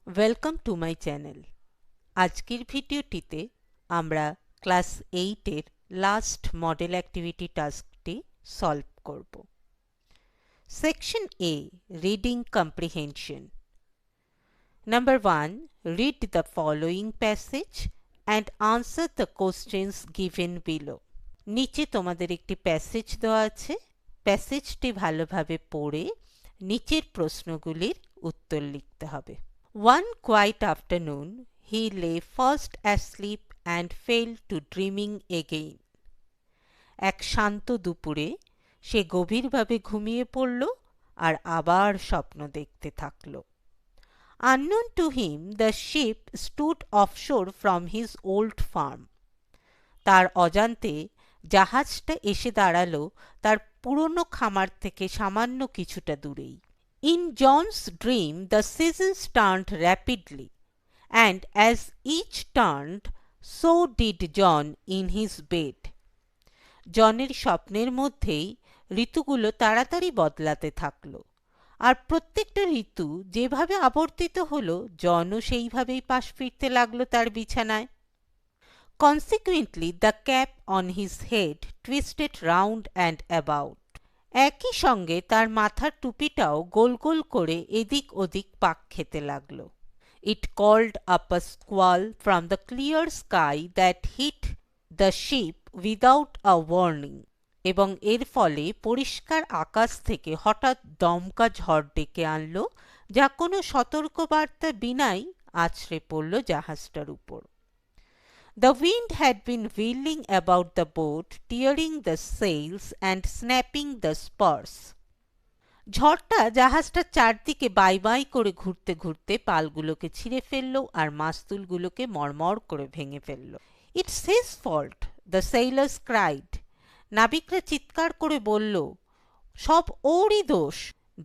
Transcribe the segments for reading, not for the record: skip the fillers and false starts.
Welcome to my channel. আজকের ভিডিওটিতে আমরা ক্লাস 8-এর লাস্ট মডেল অ্যাক্টিভিটি টাস্কটি সলভ করব। Section A, reading comprehension. Number 1, read the following passage and answer the questions given below. নিচে তোমাদের একটি প্যাসেজ দেওয়া আছে। প্যাসেজটি ভালোভাবে পড়ে নিচের প্রশ্নগুলির উত্তর লিখতে হবে। One quiet afternoon, he lay fast asleep and fell to dreaming again. এক শান্ত দুপুরে সে গভীরভাবে ঘুমিয়ে পড়ল আর আবার স্বপ্ন দেখতে থাকল। Unknown to him, the ship stood offshore from his old farm. তার অজান্তে জাহাজটা এসে দাঁড়ালো তার পুরনো খামার থেকে সামান্য কিছুটা দূরেই। In John's dream, the seasons turned rapidly, and as each turned, so did John in his bed. জনের স্বপ্নের মধ্যেই ঋতুগুলো তাড়াতাড়ি বদলাতে থাকলো, আর প্রত্যেকটা ঋতু যেভাবে আবর্তিত হলো, জনও সেইভাবেই পাশ ফিরতে লাগলো তার বিছানায়। Consequently, the cap on his head twisted round and about. একই সঙ্গে তার মাথার টুপিটাও গোল গোল করে এদিক ওদিক পাক খেতে লাগলো। It called up a squall from the clear sky that hit the ship without a warning. এবং এর ফলে পরিষ্কার আকাশ থেকে হঠাৎ দমকা ঝড় ডেকে আনলো, যা কোনো সতর্কবার্তা বিনাই আছড়ে পড়ল জাহাজটার উপর। The wind had been whirling about the boat, tearing the sails and snapping the spars. ঝড়টা জাহাজটার চারদিকে বাই বাই করে ঘুরতে ঘুরতে পালগুলোকে ছিঁড়ে ফেললো আর মাস্তুলগুলোকে মরমর করে ভেঙে ফেললো। It's his fault, the sailors cried. নাবিকরা চিৎকার করে বলল, সব ওরই দোষ।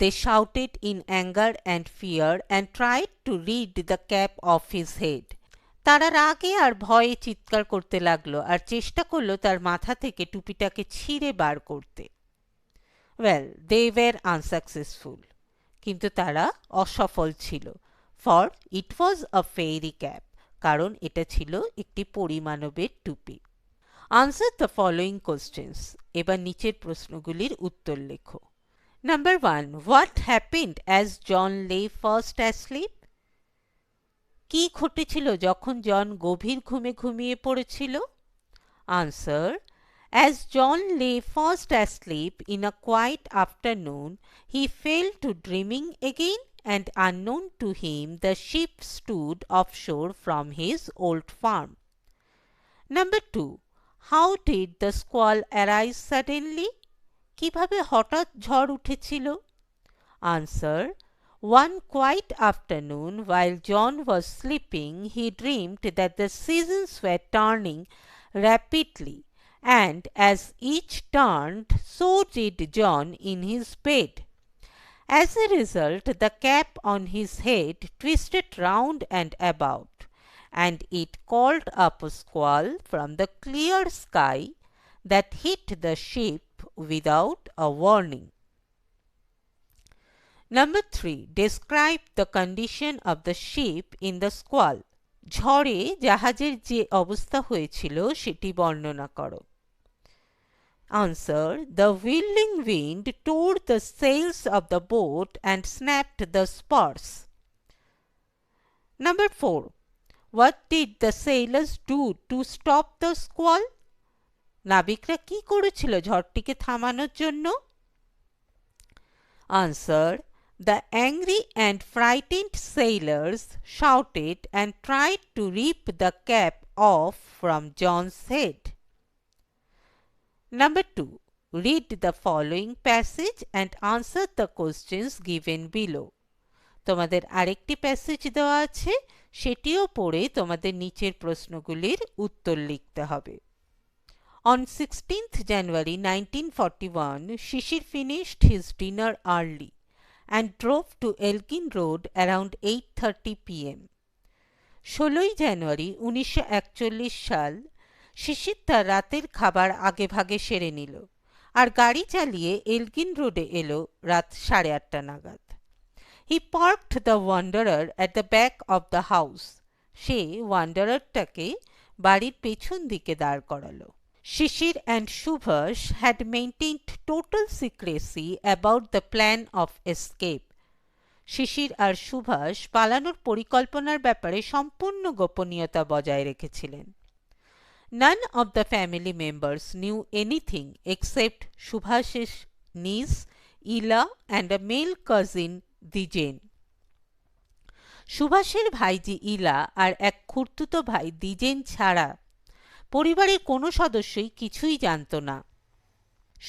They shouted in anger and fear and tried to rid the cap off his head. তারা রাগে আর ভয়ে চিৎকার করতে লাগলো আর চেষ্টা করলো তার মাথা থেকে টুপিটাকে ছিঁড়ে বার করতে। Well, they were unsuccessful. কিন্তু তারা অসফল ছিল। For it was a fairy cap. কারণ এটা ছিল একটি পরিমানবের টুপি। Answer the following questions. এবার নিচের প্রশ্নগুলির উত্তর লেখো। Number 1. What happened as John lay fast asleep? কি ঘটেছিল যখন জন গভীর ঘুমে ঘুমিয়ে পড়েছিল? Answer. As John lay fast asleep in a quiet afternoon, he fell to dreaming again, and unknown to him, the ship stood offshore from his old farm. Number 2. How did the squall arise suddenly? কিভাবে হঠাৎ ঝড় উঠেছিল? Answer. One quiet afternoon, while John was sleeping, he dreamed that the seasons were turning rapidly, and as each turned, so did John in his bed. As a result, the cap on his head twisted round and about, and it called up a squall from the clear sky that hit the ship without a warning. Number 3. Describe the condition of the ship in the squall. ঝড়ে জাহাজের যে অবস্থা হয়েছিল সেটি বর্ণনা করো। Answer. The whirling wind tore the sails of the boat and snapped the spars. Number 4. What did the sailors do to stop the squall? নাবিকরা কি করেছিল ঝড়টিকে থামানোর জন্য? Answer. The angry and frightened sailors shouted and tried to rip the cap off from John's head. Number 2. Read the following passage and answer the questions given below. তোমাদের আরেকটি passage দেওয়া আছে, সেটিও পড়ে তোমাদের নিচের প্রশ্নগুলির উত্তর লিখতে হবে। On 16th January 1941, Shishir finished his dinner early and drove to Elgin Road around 8:30 p.m. 16ই জানুয়ারি 1941 সাল শিশির তার রাতের খাবার আগে ভাগে সেরে নিল আর গাড়ি চালিয়ে এলগিন রোডে এলো রাত 8:30 নাগাদ। He parked the wanderer at the back of the house. সে ওয়ান্ডারারটাকে বাড়ির পেছন দিকে দাঁড় করালো। Shishir and Subhash had maintained total secrecy about the plan of escape. শিশির আর সুভাষ পালানোর পরিকল্পনার ব্যাপারে সম্পূর্ণ গোপনীয়তা বজায় রেখেছিলেন। None of the family members knew anything except Subhash's niece Ila and a male cousin Dijen. সুভাষের ভাইজি ইলা আর এক খুড়তুতো ভাই দ্বিজেন ছাড়া পরিবারের কোনো সদস্যই কিছুই জানত না।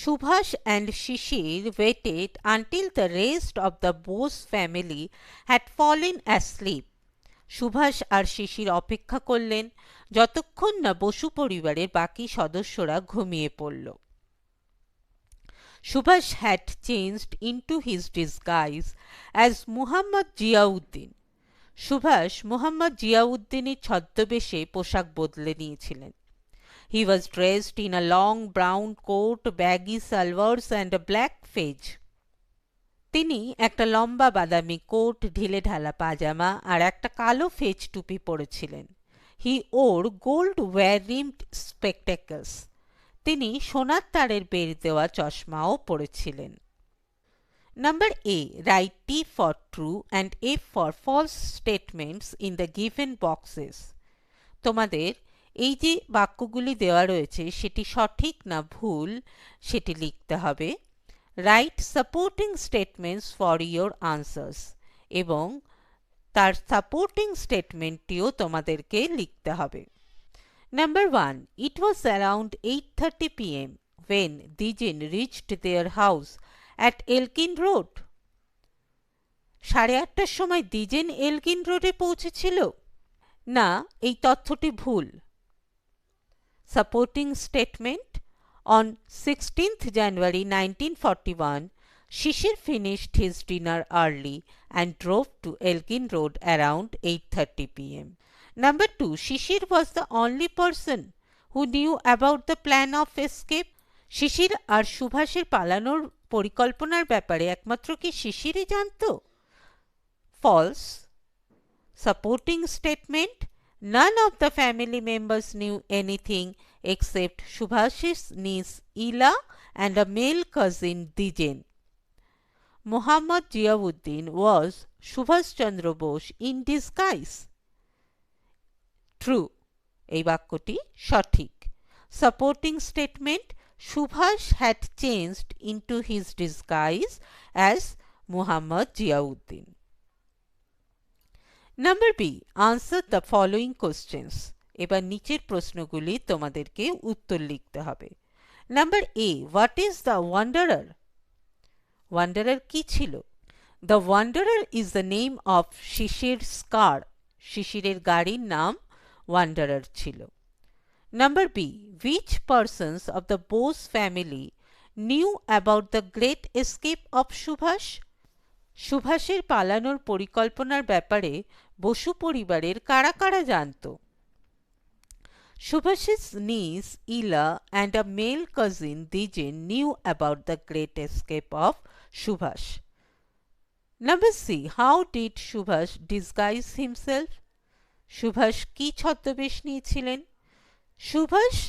Subhash and Shishir waited until the rest of the Bose family had fallen asleep. Subhash আর শিশির অপেক্ষা করলেন যতক্ষণ না বসু পরিবারের বাকি সদস্যরা ঘুমিয়ে পড়ল। Subhash had changed into his disguise as Muhammad Ziauddin. Subhash Muhammad জিয়াউদ্দিনের ছদ্মবেশে পোশাক বদলে নিয়েছিলেন। He was dressed in a long brown coat, baggy salwars and a black fez. তিনি একটা লম্বা বাদামি কোট, ঢিলে ঢালা পাজামা আর একটা কালো ফেজ টুপি পরেছিলেন। He wore gold wire-rimmed spectacles. তিনি সোনার তারের বেড় দেওয়া চশমাও পরেছিলেন। Number A. Write T for true and F for false statements in the given boxes. তোমাদের এই যে বাক্যগুলি দেওয়া রয়েছে সেটি সঠিক না ভুল সেটি লিখতে হবে। Write supporting statements for your answers এবং তার সাপোর্টিং স্টেটমেন্টটিও তোমাদেরকে লিখতে হবে। Number 1. It was around 8:30 p.m. when Dijen reached their house at Elkin Road. 8:30টার সময় দ্বিজেন এলকিন রোডে পৌঁছেছিল? না, এই তথ্যটি ভুল। Supporting statement: On 16th January 1941, Shishir finished his dinner early and drove to Elkin Road around 8:30 p.m. Number 2. Shishir was the only person who knew about the plan of escape. শিশির আর সুভাষের পালানোর পরিকল্পনার ব্যাপারে একমাত্র কি শিশিরই জানত? False. Supporting statement: None of the family members knew anything except Subhash's niece Ila and a male cousin Dijen. Muhammad Ziauddin was Subhash Chandra Bose in disguise. True. এই বাক্যটি সঠিক। Supporting statement: Subhash had changed into his disguise as Muhammad Ziauddin. Number B. Answer the following questions. এবার নিচের প্রশ্নগুলি তোমাদেরকে উত্তর লিখতে হবে। Number A. What is the wanderer? Wanderer কি ছিল? The wanderer is the name of Shishir's car. শিশিরের গাড়ির নাম wanderer ছিল। Number B. Which persons of the Bose family knew about the great escape of Subhash? সুভাষের পালানোর পরিকল্পনার ব্যাপারে বসু পরিবারের কারা কারা জানত? Subhash's niece Ila and a male cousin Dijen knew about the great escape of Subhash. Number C. How did Subhash disguise himself? Subhash কি ছদ্মবেশ নিয়েছিলেন? Subhash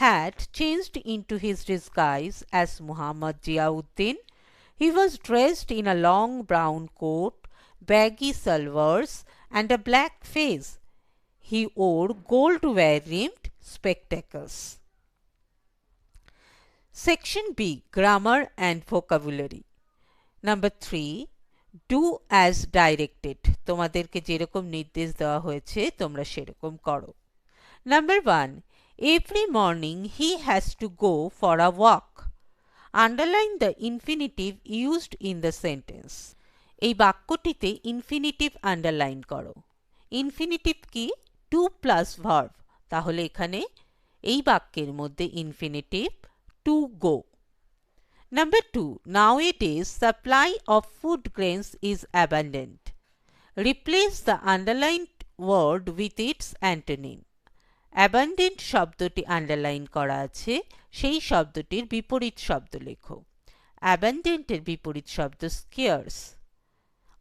had changed into his disguise as Muhammad Ziauddin. He was dressed in a long brown coat, baggy salwars and a black fez. He wore gold wire-rimmed spectacles. Section B. Grammar and vocabulary. Number 3. Do as directed. তোমাদেরকে যেরকম নির্দেশ দেওয়া হয়েছে তোমরা সেরকম করো। Number 1. Every morning he has to go for a walk. Underline the infinitive used in the sentence. এই বাক্যটিতে ইনফিনিটিভ আন্ডারলাইন করো। ইনফিনিটিভ কি? To plus verb. তাহলে এখানে এই বাক্যের মধ্যে infinitive to go. Number 2. Nowadays supply of food grains is abundant. Replace the underlined word with its antonym. Abundant শব্দটি আন্ডারলাইন করা আছে, সেই শব্দটির বিপরীত শব্দ লেখো। Abundant এর বিপরীত শব্দ scarce.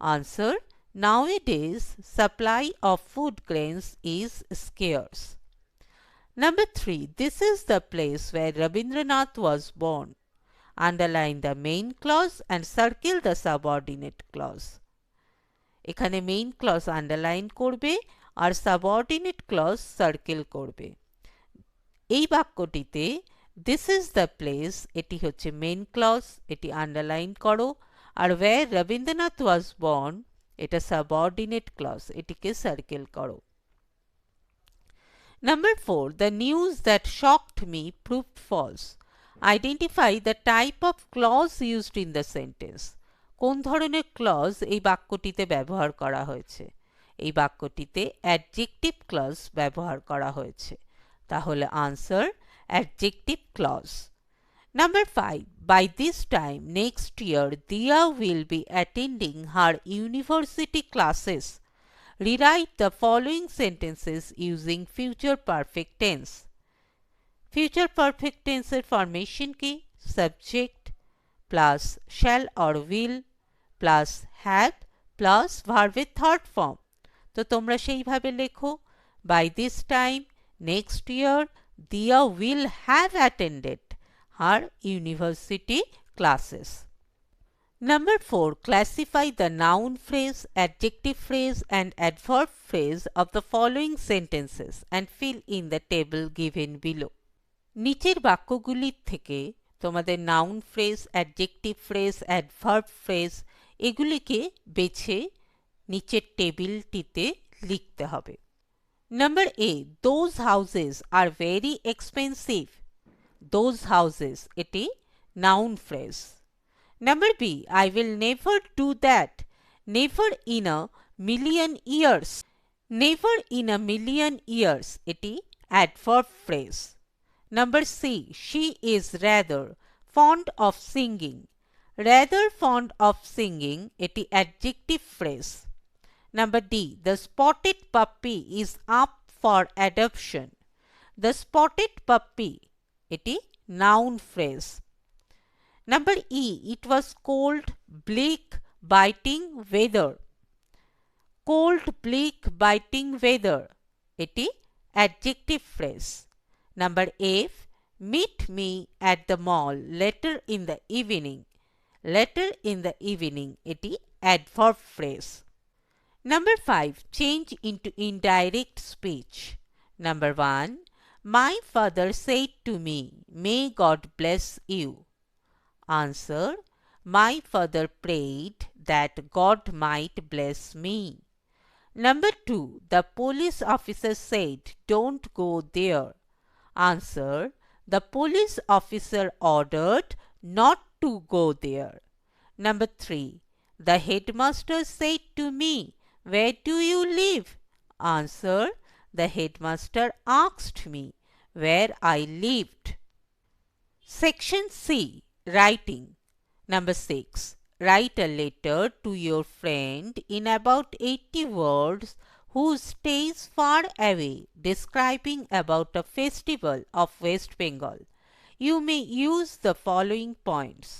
Answer: nowadays supply of food grains is scarce. Number 3. This is the place where Rabindranath was born. Underline the main clause and circle the subordinate clause. এখানে main clause underline করবে আর subordinate clause circle করবে। এই বাক্যটিতে this is the place এটি হচ্ছে main clause, এটি underline করো, আর where Rabindranath was born এটা subordinate clause, এটিকে circle করো। Number 4. The news that shocked me proved false. Identify the type of clause used in the sentence. কোন ধরনের clause এই বাক্যটিতে ব্যবহার করা হয়েছে? এই বাক্যটিতে adjective clause ব্যবহার করা হয়েছে। তাহলে answer adjective clause. Number 5. By this time next year, Dia will be attending her university classes. Rewrite the following sentences using future perfect tense. Future perfect tense এর formation কি? Subject plus shall or will plus have plus verb এর third form. তো তোমরা সেইভাবে লেখো, by this time next year Dia will have attended her university classes. Number 4. Classify the noun phrase, adjective phrase and adverb phrase of the following sentences and fill in the table given below. নিচের বাক্যগুলির থেকে তোমাদের noun phrase, adjective phrase, adverb phrase এগুলিকে বেছে নিচের টেবিলটিতে লিখতে হবে। Number A. Those houses are very expensive. Those houses এটি noun phrase. Number B. I will never do that. Never in a million years. Never in a million years. এটি adverb phrase. Number C. She is rather fond of singing. Rather fond of singing. এটি adjective phrase. Number D. The spotted puppy is up for adoption. The spotted puppy. এটি noun phrase. Number E. It was cold, bleak, biting weather. Cold, bleak, biting weather. এটি adjective phrase. Number F. Meet me at the mall later in the evening. Later in the evening. এটি adverb phrase. Number 5. Change into indirect speech. Number 1. My father said to me, may God bless you. Answer: my father prayed that God might bless me. Number 2. The police officer said, don't go there. Answer: the police officer ordered not to go there. Number 3. The headmaster said to me, where do you live? Answer: the headmaster asked me where I lived. Section C. Writing. Number 6. Write a letter to your friend in about 80 words who stays far away, describing about a festival of West Bengal. You may use the following points.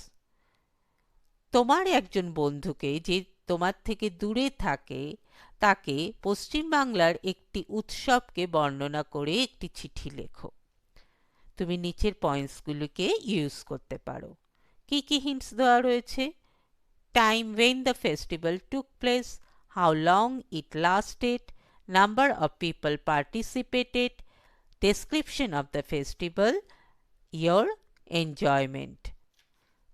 তোমার একজন বন্ধুকে যে তোমার থেকে দূরে থাকে তাকে পশ্চিমবাংলার একটি উৎসবকে বর্ণনা করে একটি চিঠি লেখো। তুমি নিচের পয়েন্টসগুলোকে ইউজ করতে পারো। কি কি হিন্টস দেওয়া রয়েছে? Time when the festival took place, how long it lasted, number of people participated, description of the festival, your enjoyment.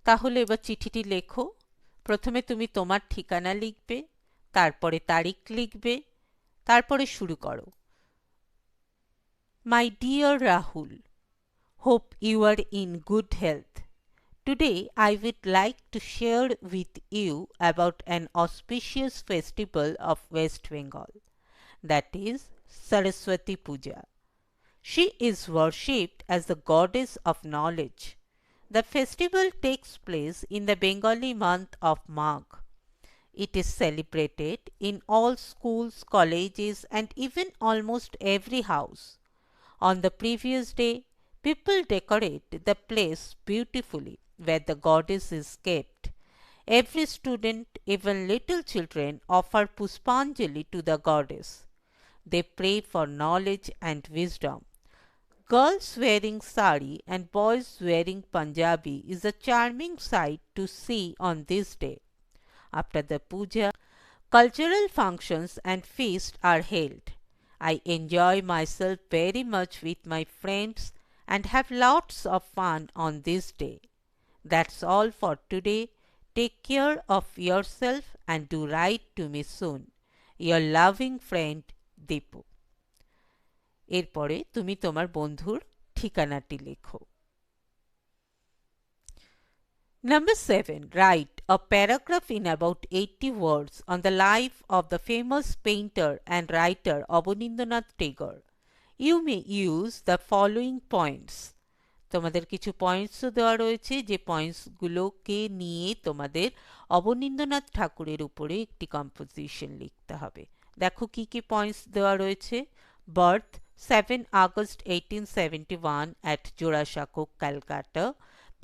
তাহলে এবার চিঠিটি লেখো। প্রথমে তুমি তোমার ঠিকানা লিখবে, তারপরে তারিখ লিখবে, তারপরে শুরু করো। My dear Rahul, hope you are in good health. Today I would like to share with you about an auspicious festival of West Bengal, that is Saraswati Puja. She is worshipped as the goddess of knowledge. The festival takes place in the Bengali month of Magh. It is celebrated in all schools, colleges and even almost every house. On the previous day, people decorate the place beautifully where the goddess is kept. Every student, even little children, offer Puspanjali to the goddess. They pray for knowledge and wisdom. Girls wearing sari and boys wearing Punjabi is a charming sight to see on this day. After the puja, cultural functions and feasts are held. I enjoy myself very much with my friends and have lots of fun on this day. That's all for today. Take care of yourself and do write to me soon. Your loving friend Deepu. এরপরে তুমি তোমার বন্ধুর ঠিকানাটি লেখো। Number 7. Write a paragraph in about 80 words on the life of the famous painter and writer Abanindranath Tagore. You may use the following points. তোমাদের কিছু পয়েন্টসও দেওয়া রয়েছে যে পয়েন্টসগুলোকে নিয়ে তোমাদের অবনীন্দ্রনাথ ঠাকুরের উপরে একটি কম্পোজিশন লিখতে হবে। দেখো কি কি পয়েন্টস দেওয়া রয়েছে। Birth 7 August 1871 at Jorashako, Calcutta.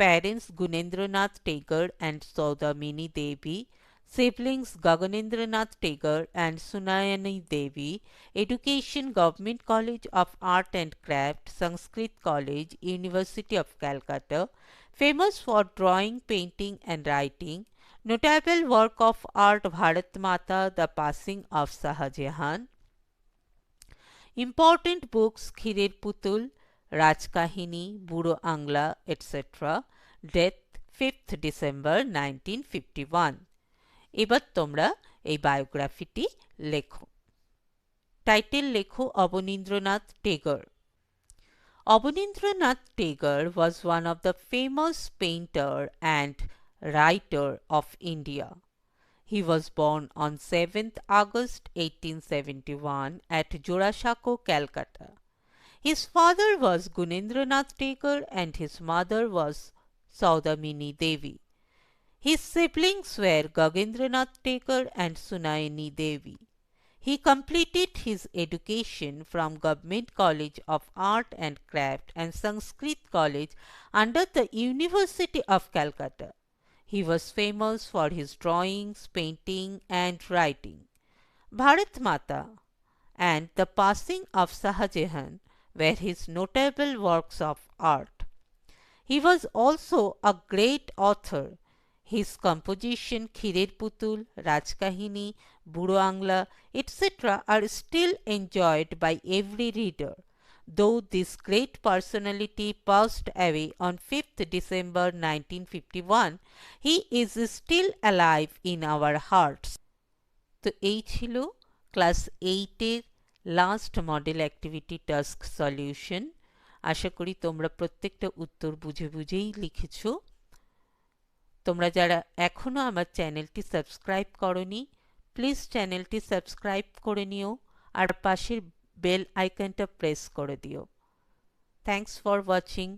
Parents Gunindranath Tagore and Saudamini Devi. Siblings Gaganendranath Tagore and Sunayani Devi. Education Government College of Art and Craft, Sanskrit College, University of Calcutta. Famous for drawing, painting and writing. Notable work of art Bharat Mata, The Passing of Shah Jahan. Important books Khirer Putul, Rajkahini, Buro Angla, etc. Death 5th December 1951. এবার তোমরা এই বায়োগ্রাফিটি লেখো। Title লেখো Abanindranath Tagore. Abanindranath Tagore was one of the famous painter and writer of India. He was born on 7th August 1871 at Jorashako, Calcutta. His father was Gunindranath Tagore and his mother was Saudamini Devi. His siblings were Gagendranath Tagore and Sunayani Devi. He completed his education from Government College of Art and Craft and Sanskrit College under the University of Calcutta. He was famous for his drawings, painting and writing. Bharat Mata and The Passing of Shah Jahan were his notable works of art. He was also a great author. His composition Khirer Putul, Rajkahini, Buro Angla, etc. are still enjoyed by every reader. Though this great personality passed away on 5th December 1951, he is still alive in our hearts. তো এই ছিল class 8-এর last model activity task solution. আশা করি তোমরা প্রত্যেকটা উত্তর বুঝে বুঝেই লিখেছো। তোমরা যারা এখনও আমার চ্যানেলটি সাবস্ক্রাইব করনি, প্লিজ চ্যানেলটি সাবস্ক্রাইব করে নিও আর পাশের বেল আইকনটা প্রেস করে দিও। Thanks for watching.